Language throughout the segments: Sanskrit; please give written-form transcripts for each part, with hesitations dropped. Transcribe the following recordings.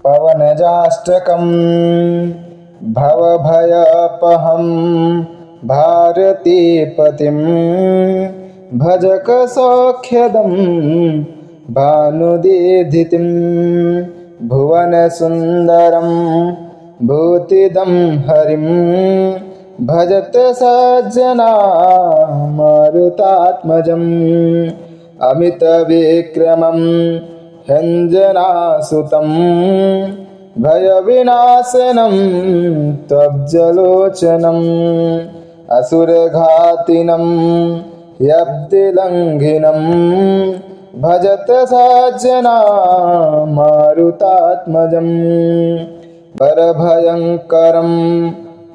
पवनजाष्टकम् भवभयापहं भारतीपतिं भजकसौख्यदं भानुदीधितिं भुवनसुन्दरं भूतिदं हरिं भजत सज्जना मारुतात्मजम् अमितविक्रमं ह्यञ्जनासुतं भयविनाशनं त्वब्जलोचनम् असुरघातिनं ह्यब्धिलङ्घिनं भजत सज्जना मारुतात्मजम् वरभयङ्करं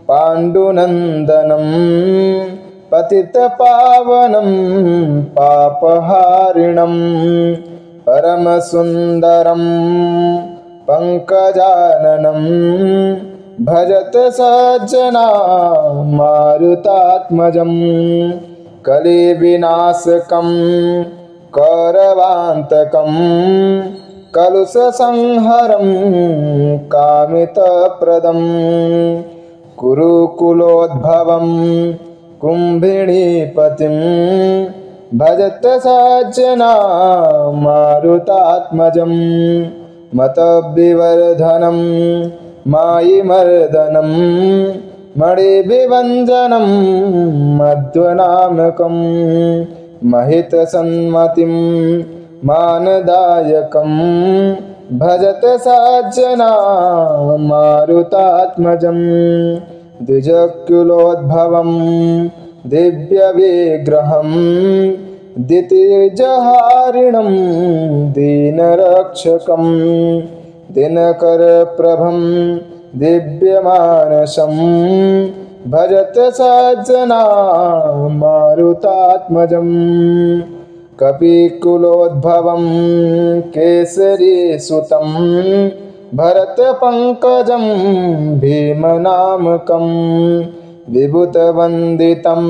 पाण्डुनन्दनं पतितपावनं पापहारिणं परमसुन्दरं पङ्कजाननं भजत सज्जना मारुतात्मजम् कलिविनाशकं कौरवान्तकं कलुषसंहरं कामितप्रदं कुरुकुलोद्भवं कुम्भिणीपतिं भजत सज्जना मारुतात्मजं मतविवर्धनं मायिमर्दनं मणिविभञ्जनं मध्वनामकं महितसन्मतिं मानदायकं भजत सज्जना मारुतात्मजं द्विजकुलोद्भवं दिव्यविग्रहं दितिजहारिणं दीनरक्षकं दिनकरप्रभं दिव्यमानसं भजत सज्जना मारुतात्मजम् कपिकुलोद्भवं केसरीसुतं भरतपङ्कजं भीमनामकं विभूतवन्दितं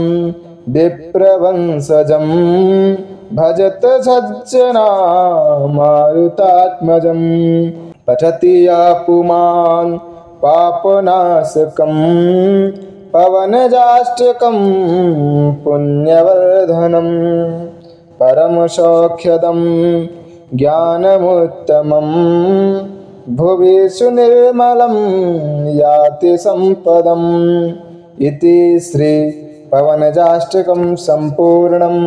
विप्रवंशजं भजत सज्जना मारुतात्मजं पठति या पुमान् पापनाशकं पवनजाष्टकं पुण्यवर्धनं परमसौख्यदं ज्ञानमुत्तमं भुवि सुनिर्मलं याति सम्पदम् इति श्री पवनजाष्टकं सम्पूर्णम्।